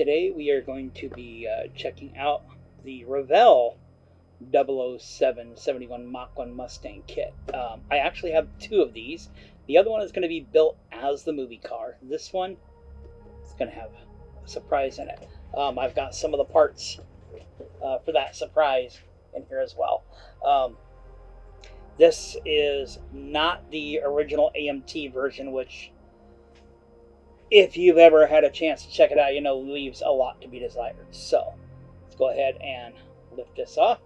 Today we are going to be checking out the Revell 007 71 Mach 1 Mustang kit. I actually have two of these. The other one is going to be built as the movie car. This one is going to have a surprise in it. I've got some of the parts for that surprise in here as well. This is not the original AMT version, which, if you've ever had a chance to check it out, you know, leaves a lot to be desired. So let's go ahead and lift this off.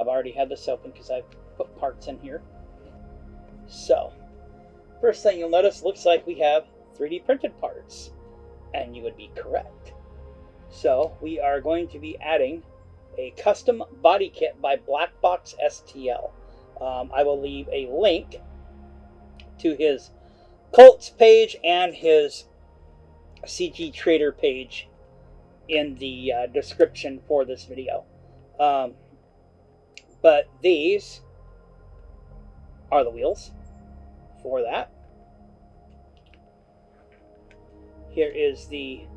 I've already had this open because I've put parts in here. So first thing you'll notice, looks like we have 3D printed parts, and you would be correct. So we are going to be adding a custom body kit by BlackboxSTL. I will leave a link to his Colts page and his CG Trader page in the description for this video. But these are the wheels for that. Here is the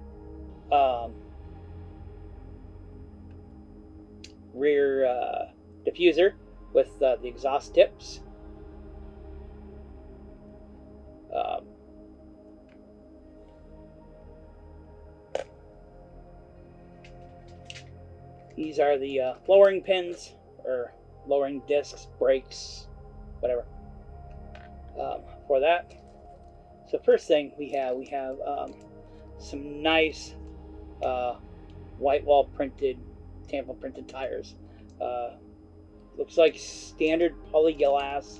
rear diffuser with the exhaust tips. These are the lowering pins, or lowering discs, brakes, whatever, for that. So first thing we have some nice white wall printed, Tampa printed tires. Looks like standard polyglass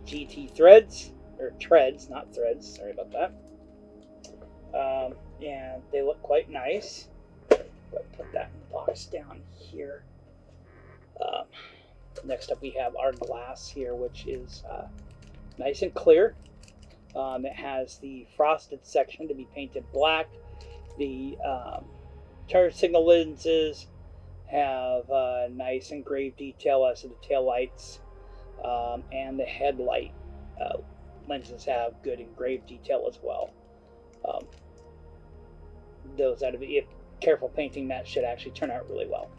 GT threads, or treads, not threads, sorry about that. And they look quite nice. Put that box down here. Next up we have our glass here, which is nice and clear. It has the frosted section to be painted black. The turn signal lenses have nice engraved detail as to the tail lights, and the headlight lenses have good engraved detail as well. Those out of it, if careful painting, that should actually turn out really well.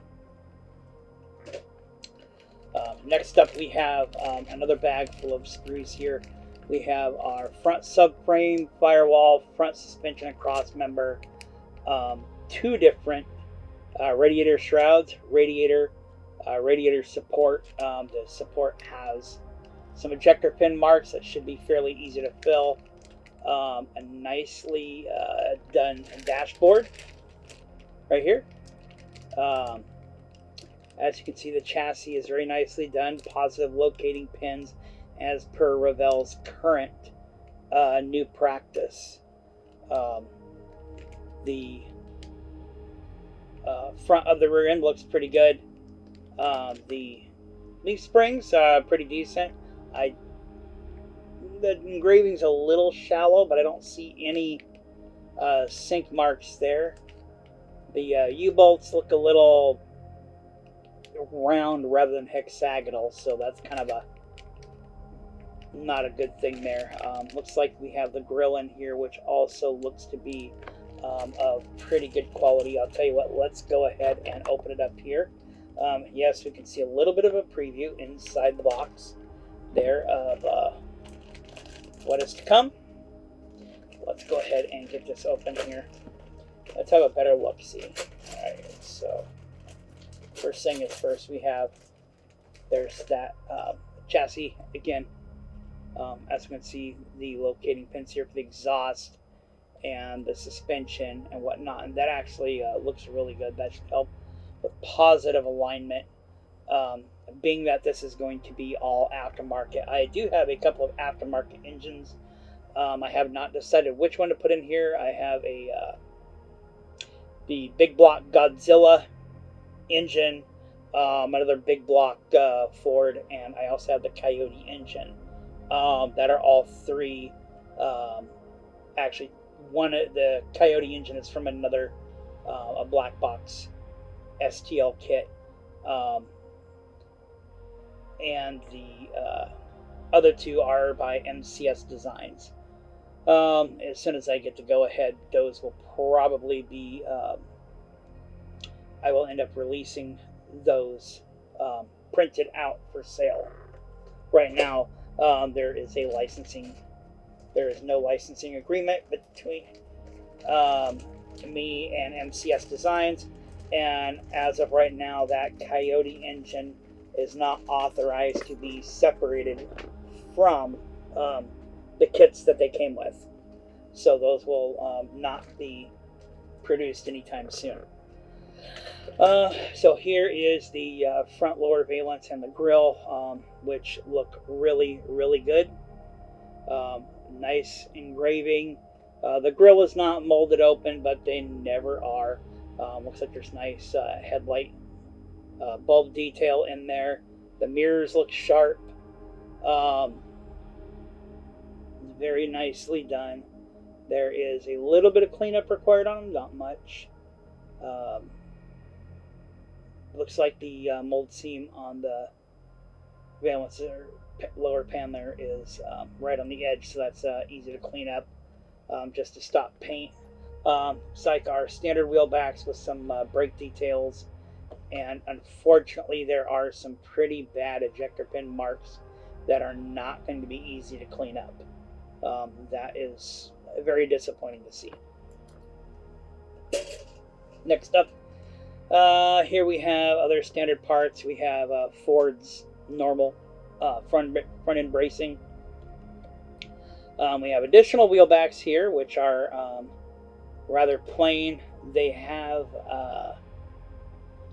Next up we have another bag full of screws here. We have our front subframe, firewall, front suspension and cross member, two different radiator shrouds, radiator support. The support has some ejector pin marks that should be fairly easy to fill. A nicely done dashboard right here. As you can see, the chassis is very nicely done. Positive locating pins as per Revell's current new practice. The front of the rear end looks pretty good. The leaf springs are pretty decent. The engraving's a little shallow, but I don't see any sink marks there. The U-bolts look a little round rather than hexagonal, so that's kind of not a good thing there. Looks like we have the grill in here, which also looks to be of pretty good quality. I'll tell you what, let's go ahead and open it up here. Yes, we can see a little bit of a preview inside the box there of what is to come. Let's go ahead and get this open here. Let's have a better look see. Alright, so first thing is first, we have, there's that chassis again. As we can see, the locating pins here for the exhaust and the suspension and whatnot, and that actually looks really good. That should help with positive alignment. Being that this is going to be all aftermarket, I do have a couple of aftermarket engines. I have not decided which one to put in here. I have the big block Godzilla engine, another big block Ford, and I also have the Coyote engine. That are all three. Actually, the Coyote engine is from another a BlackboxSTL kit, and the other two are by MCS Designs. As soon as I get to go ahead, those will probably be, I will end up releasing those printed out for sale. Right now, there is no licensing agreement between me and MCS Designs, and as of right now, that Coyote engine is not authorized to be separated from the kits that they came with. So those will not be produced anytime soon. So here is the front lower valence and the grill, which look really, really good. Nice engraving. The grill is not molded open, but they never are. Looks like there's nice headlight bulb detail in there. The mirrors look sharp. Very nicely done. There is a little bit of cleanup required on them, not much. Looks like the mold seam on the valence lower pan there is right on the edge, so that's easy to clean up, just to stop paint. It's like our standard wheel backs with some brake details, and unfortunately there are some pretty bad ejector pin marks that are not going to be easy to clean up. That is very disappointing to see. Next up, here we have other standard parts. We have Ford's normal front end bracing. We have additional wheel backs here, which are rather plain. They have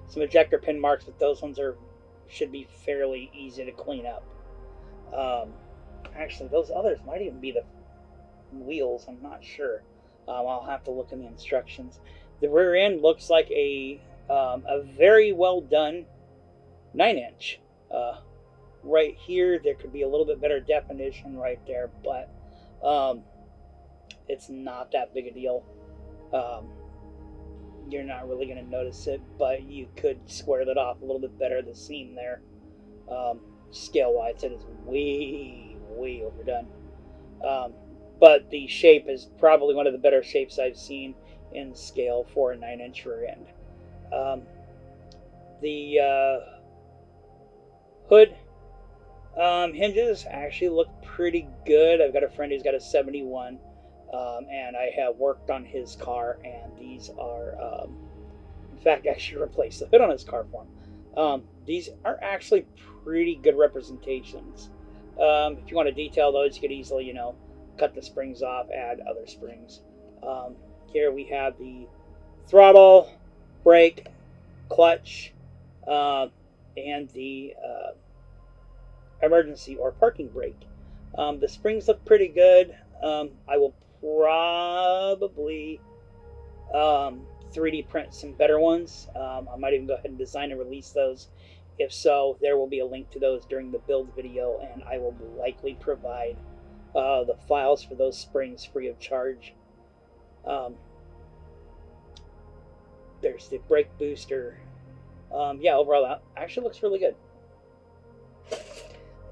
some ejector pin marks, but those ones should be fairly easy to clean up. Actually, those others might even be the wheels. I'm not sure. I'll have to look in the instructions. The rear end looks like a very well done 9-inch. Right here, there could be a little bit better definition right there, but it's not that big a deal. You're not really going to notice it, but you could square that off a little bit better. The seam there, scale-wise, it is way overdone. But the shape is probably one of the better shapes I've seen in scale for a 9-inch rear end. The hood hinges actually look pretty good. I've got a friend who's got a 71, and I have worked on his car, and these are, in fact, actually replaced the hood on his car for him. These are actually pretty good representations. If you want to detail those, you could easily, cut the springs off, add other springs. Here we have the throttle, brake, clutch, and the emergency or parking brake. The springs look pretty good. I will probably 3D print some better ones. I might even go ahead and design and release those. If so, there will be a link to those during the build video, and I will likely provide the files for those springs free of charge. There's the brake booster. Yeah, overall that actually looks really good.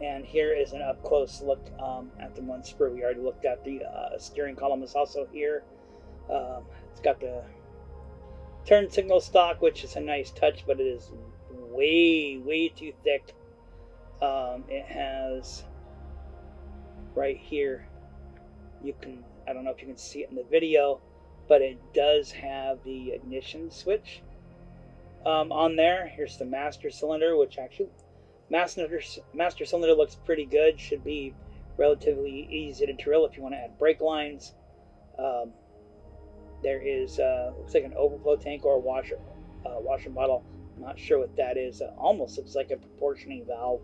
And here is an up close look at the one sprue. We already looked at the steering column is also here. It's got the turn signal stock, which is a nice touch, but it is way too thick. It has right here, I don't know if you can see it in the video, but it does have the ignition switch on there. Here's the master cylinder, which actually master cylinder looks pretty good. Should be relatively easy to drill if you want to add brake lines. There is looks like an overflow tank or a washer bottle. I'm not sure what that is. It almost looks like a proportioning valve,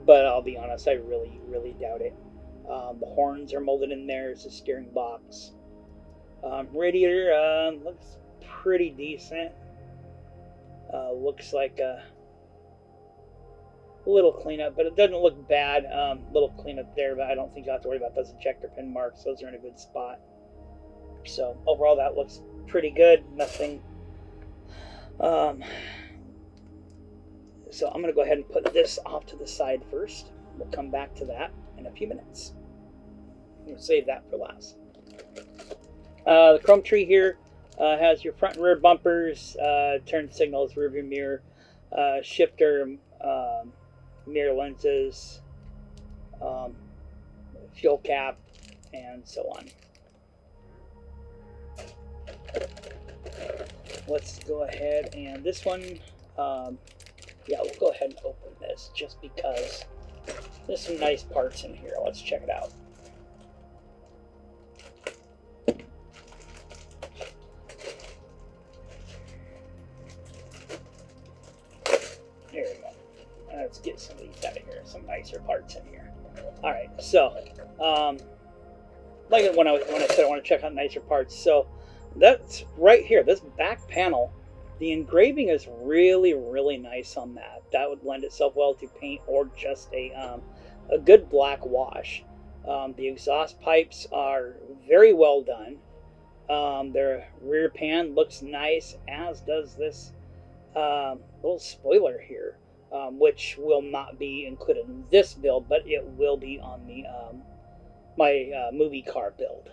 but I'll be honest, I really doubt it. The horns are molded in there. It's a steering box. Radiator looks pretty decent. Looks like a little cleanup, but it doesn't look bad. Little cleanup there, but I don't think you have to worry about those ejector pin marks. Those are in a good spot. So overall, that looks pretty good. Nothing. So I'm going to go ahead and put this off to the side first. We'll come back to that in a few minutes. We'll save that for last. The chrome tree here has your front and rear bumpers, turn signals, rear view mirror, shifter, mirror lenses, fuel cap, and so on. Let's go ahead and this one, yeah, we'll go ahead and open this just because there's some nice parts in here. Let's check it out. There we go. Let's get some of these out of here. Some nicer parts in here. All right, so like when I said I want to check out nicer parts, so that's right here. This back panel, the engraving is really, really nice on that. That would lend itself well to paint or just a good black wash. The exhaust pipes are very well done. Their rear pan looks nice, as does this little spoiler here, which will not be included in this build, but it will be on the my movie car build.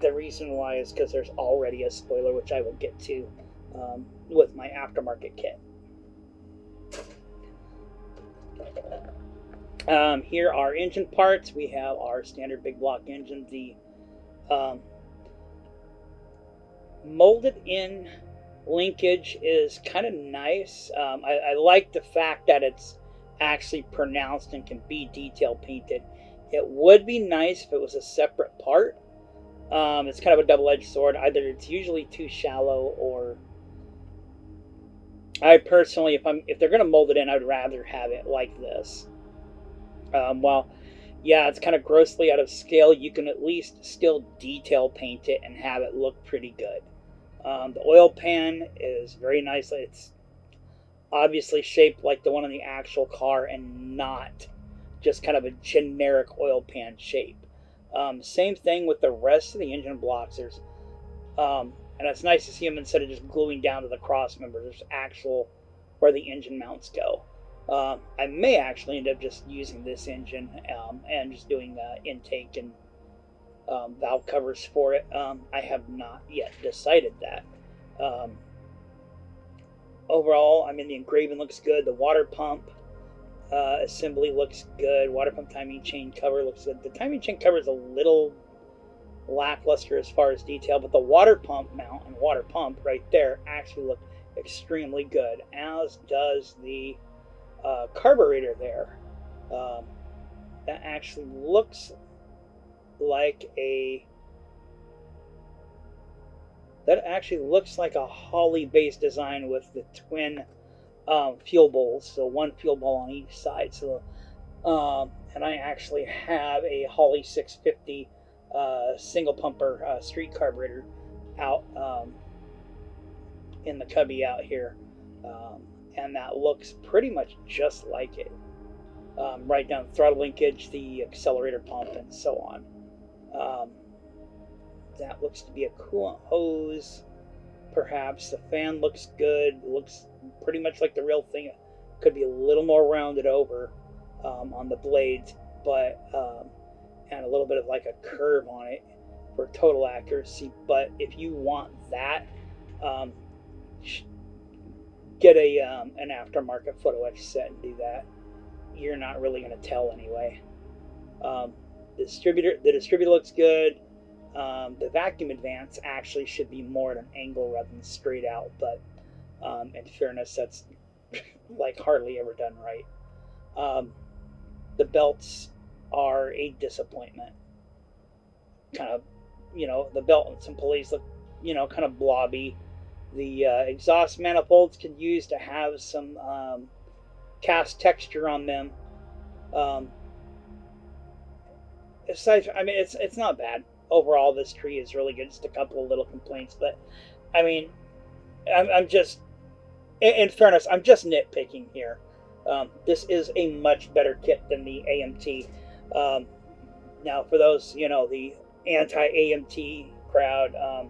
The reason why is because there's already a spoiler, which I will get to with my aftermarket kit. Here are engine parts. We have our standard big block engine. The molded in linkage is kind of nice. I like the fact that it's actually pronounced and can be detail painted. It would be nice if it was a separate part. It's kind of a double-edged sword. Either it's usually too shallow, or I personally, if they're going to mold it in, I'd rather have it like this. Well, yeah, it's kind of grossly out of scale. You can at least still detail paint it and have it look pretty good. The oil pan is very nice. It's obviously shaped like the one on the actual car and not just kind of a generic oil pan shape. Same thing with the rest of the engine blocks. There's, and it's nice to see them instead of just gluing down to the cross member. There's actual where the engine mounts go. I may actually end up just using this engine and just doing intake and valve covers for it. I have not yet decided that. Overall, I mean, the engraving looks good. The water pump assembly looks good. Water pump timing chain cover looks good. The timing chain cover is a little lackluster as far as detail, but the water pump mount and water pump right there actually look extremely good, as does the carburetor there. That actually looks like a Holley based design with the twin fuel bowls, so one fuel bowl on each side. So and I actually have a Holley 650 single pumper street carburetor out in the cubby out here, and that looks pretty much just like it. Right down the throttle linkage, the accelerator pump, and so on. That looks to be a coolant hose, perhaps. The fan looks good. Looks pretty much like the real thing. It could be a little more rounded over on the blades, but and a little bit of like a curve on it for total accuracy. But if you want that, get an aftermarket photo etch set and do that. You're not really going to tell anyway. The distributor looks good. The vacuum advance actually should be more at an angle rather than straight out, but in fairness, that's like hardly ever done right. The belts are a disappointment. Kind of, the belt and some pulleys look, kind of blobby. The exhaust manifolds could use to have some cast texture on them. Aside, I mean, it's not bad. Overall, this tree is really good. Just a couple of little complaints, but I mean, I'm just, in fairness, I'm just nitpicking here. This is a much better kit than the AMT. Now, for those, the anti-AMT crowd, I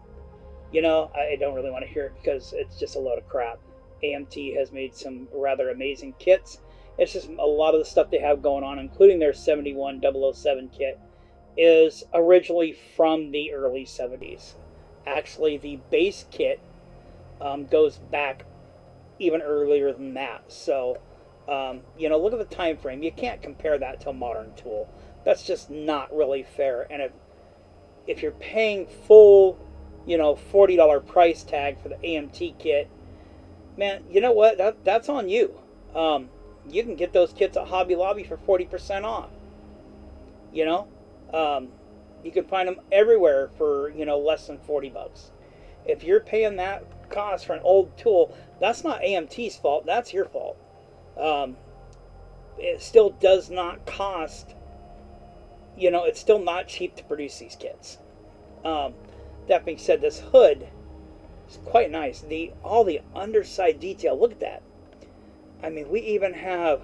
don't really want to hear it because it's just a load of crap. AMT has made some rather amazing kits. It's just a lot of the stuff they have going on, including their 71007 kit, is originally from the early 70s. Actually, the base kit goes back even earlier than that. So, look at the time frame. You can't compare that to a modern tool. That's just not really fair. And if you're paying full, $40 price tag for the AMT kit, man, you know what? That's on you. You can get those kits at Hobby Lobby for 40% off. You know, you can find them everywhere for less than $40. If you're paying that cost for an old tool, that's not AMT's fault. That's your fault. It still does not cost. It's still not cheap to produce these kits. That being said, this hood is quite nice. All the underside detail. Look at that. I mean, we even have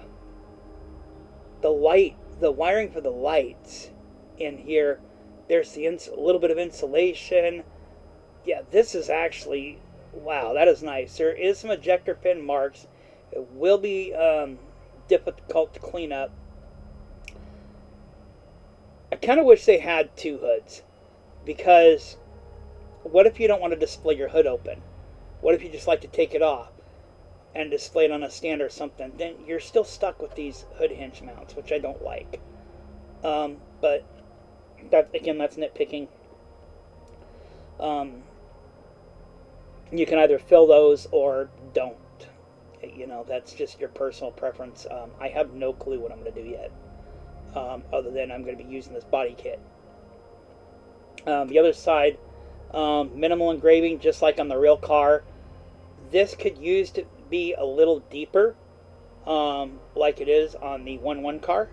the wiring for the lights in here. There's a little bit of insulation. Yeah, this is actually, wow, that is nice. There is some ejector pin marks. It will be difficult to clean up. I kind of wish they had two hoods, because what if you don't want to display your hood open? What if you just like to take it off and display it on a stand or something? Then you're still stuck with these hood hinge mounts, which I don't like. But that's nitpicking. You can either fill those or don't. That's just your personal preference. I have no clue what I'm going to do yet, other than I'm going to be using this body kit. The other side, minimal engraving, just like on the real car. This could use to be a little deeper, like it is on the 1.1 car.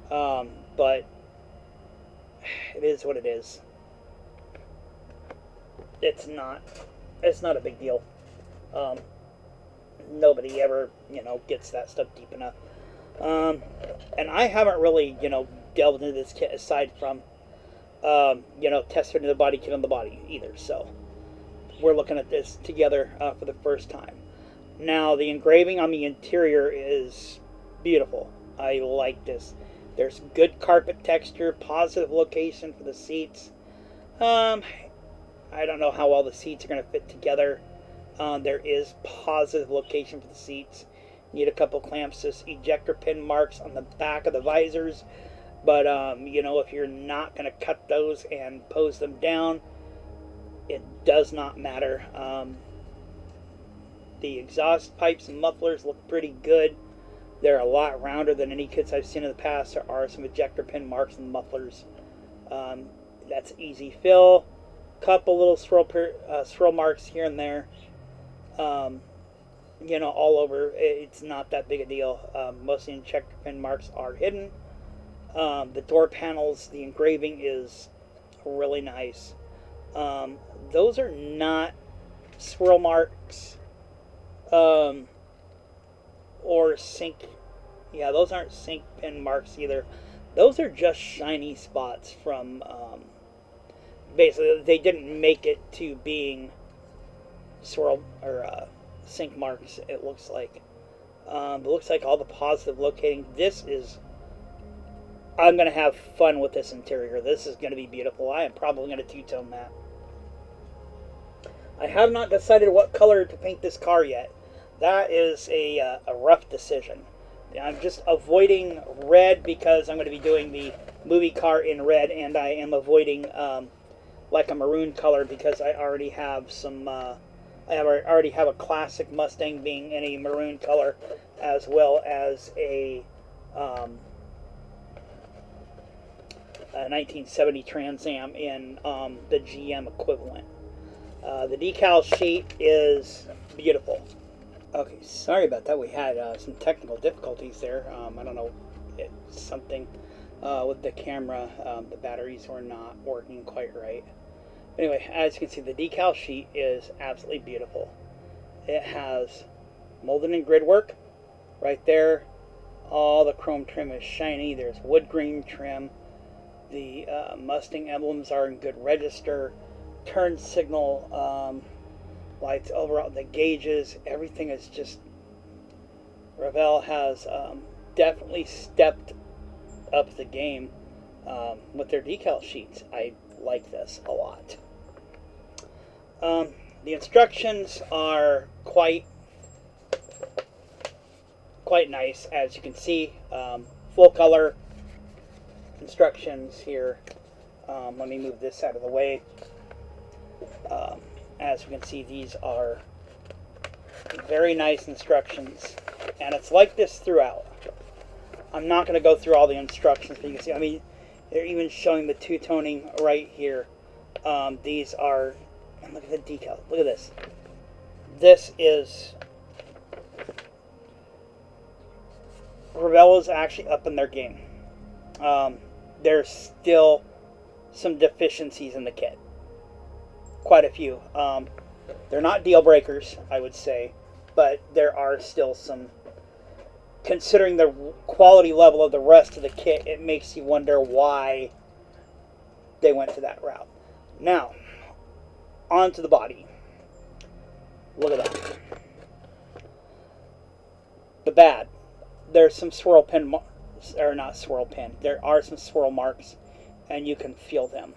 But it is what it is. It's not a big deal. Nobody ever, gets that stuff deep enough. And I haven't really, delved into this kit aside from, testing the body kit on the body either. So we're looking at this together for the first time. Now, the engraving on the interior is beautiful. I like this. There's good carpet texture, positive location for the seats. I don't know how all the seats are going to fit together. There is positive location for the seats. Need a couple clamps, just ejector pin marks on the back of the visors. But, if you're not going to cut those and pose them down, it does not matter. The exhaust pipes and mufflers look pretty good. They're a lot rounder than any kits I've seen in the past. There are some ejector pin marks in the mufflers. That's easy fill. Couple little swirl marks here and there. All over. It's not that big a deal. Most of the ejector pin marks are hidden. The door panels, the engraving is really nice. Those are not swirl marks or sink. Yeah, those aren't sink pin marks either. Those are just shiny spots from basically they didn't make it to being swirl or sink marks. It looks like all the positive locating. I'm going to have fun with this interior. This is going to be beautiful. I am probably going to two-tone that. I have not decided what color to paint this car yet. That is a rough decision. I'm just avoiding red because I'm going to be doing the movie car in red, and I am avoiding like a maroon color because I already have some. I already have a classic Mustang being in a maroon color, as well as a 1970 Trans Am in the GM equivalent. The decal sheet is beautiful. Okay, sorry about that. We had some technical difficulties there. I don't know, it's something with the camera. The batteries were not working quite right. Anyway, as you can see, the decal sheet is absolutely beautiful. It has molded and grid work right there. All the chrome trim is shiny. There's wood grain trim. The Mustang emblems are in good register. Turn signal lights over the gauges. Everything is just... Revell has definitely stepped up the game with their decal sheets. I like this a lot. The instructions are quite nice, as you can see. Full color instructions here. Let me move this out of the way. As you can see, these are very nice instructions, and it's like this throughout. I'm not going to go through all the instructions, but you can see, I mean, they're even showing the two-toning right here. These are, and look at the decal. Look at this. This is, Revell is actually up in their game. There's still some deficiencies in the kit. Quite a few. They're not deal breakers, I would say, but there are still some. Considering the quality level of the rest of the kit, it makes you wonder why they went to that route. Now, onto the body. Look at that. The bad. There's some swirl pin, or not swirl pin. There are some swirl marks, and you can feel them.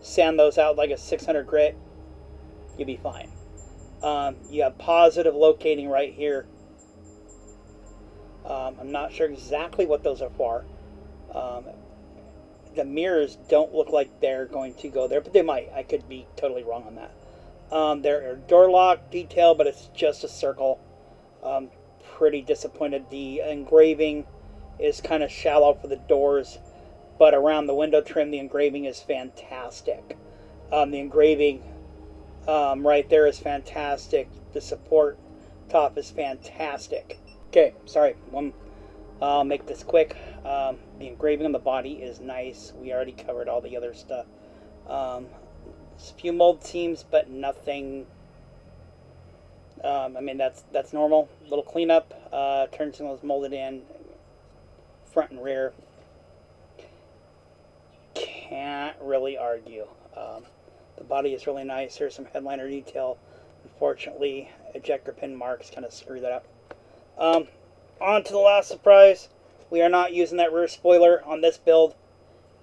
Sand those out like a 600 grit, you'll be fine. You have positive locating right here. I'm not sure exactly what those are for. The mirrors don't look like they're going to go there, but they might. I could be totally wrong on that. There are door lock detail, but it's just a circle. Pretty disappointed. The engraving is kind of shallow for the doors, but around the window trim, the engraving is fantastic. The engraving right there is fantastic. The support top is fantastic. Okay, sorry. I'll make this quick. The engraving on the body is nice. We already covered all the other stuff. A few mold seams, but nothing. I mean, that's normal. A little cleanup. Turn signals molded in, front and rear. Can't really argue. The body is really nice. There's some headliner detail. Unfortunately, ejector pin marks kind of screw that up. On to the last surprise. We are not using that rear spoiler on this build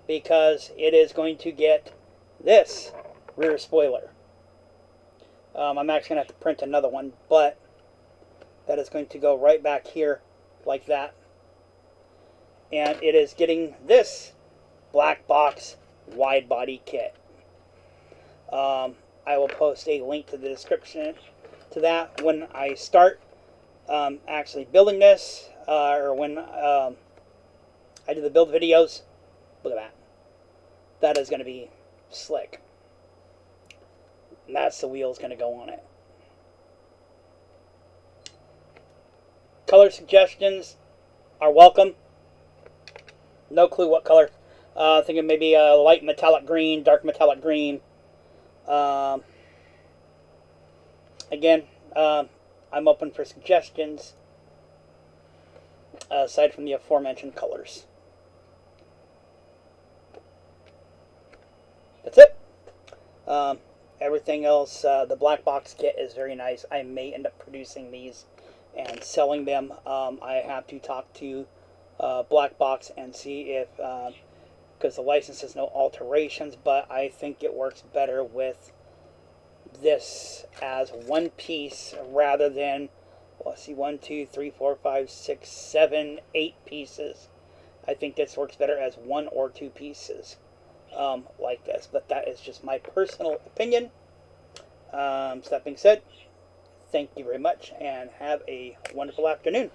because it is going to get this rear spoiler. I'm actually going to have to print another one, but that is going to go right back here like that. And it is getting this black box wide body kit. I will post a link to the description to that when I start actually building this, or when I do the build videos. Look at that. That is going to be slick. And that's the wheels going to go on it. Color suggestions are welcome. No clue what color. Thinking maybe a light metallic green, dark metallic green. Again, I'm open for suggestions aside from the aforementioned colors. That's it. Everything else, the black box kit is very nice. I may end up producing these and selling them. I have to talk to Black Box and see if, because the license has no alterations, but I think it works better with this as one piece rather than, well, let's see, 1, 2, 3, 4, 5, 6, 7, 8 pieces. I think this works better as 1 or 2 pieces like this, but that is just my personal opinion. So that being said, thank you very much and have a wonderful afternoon.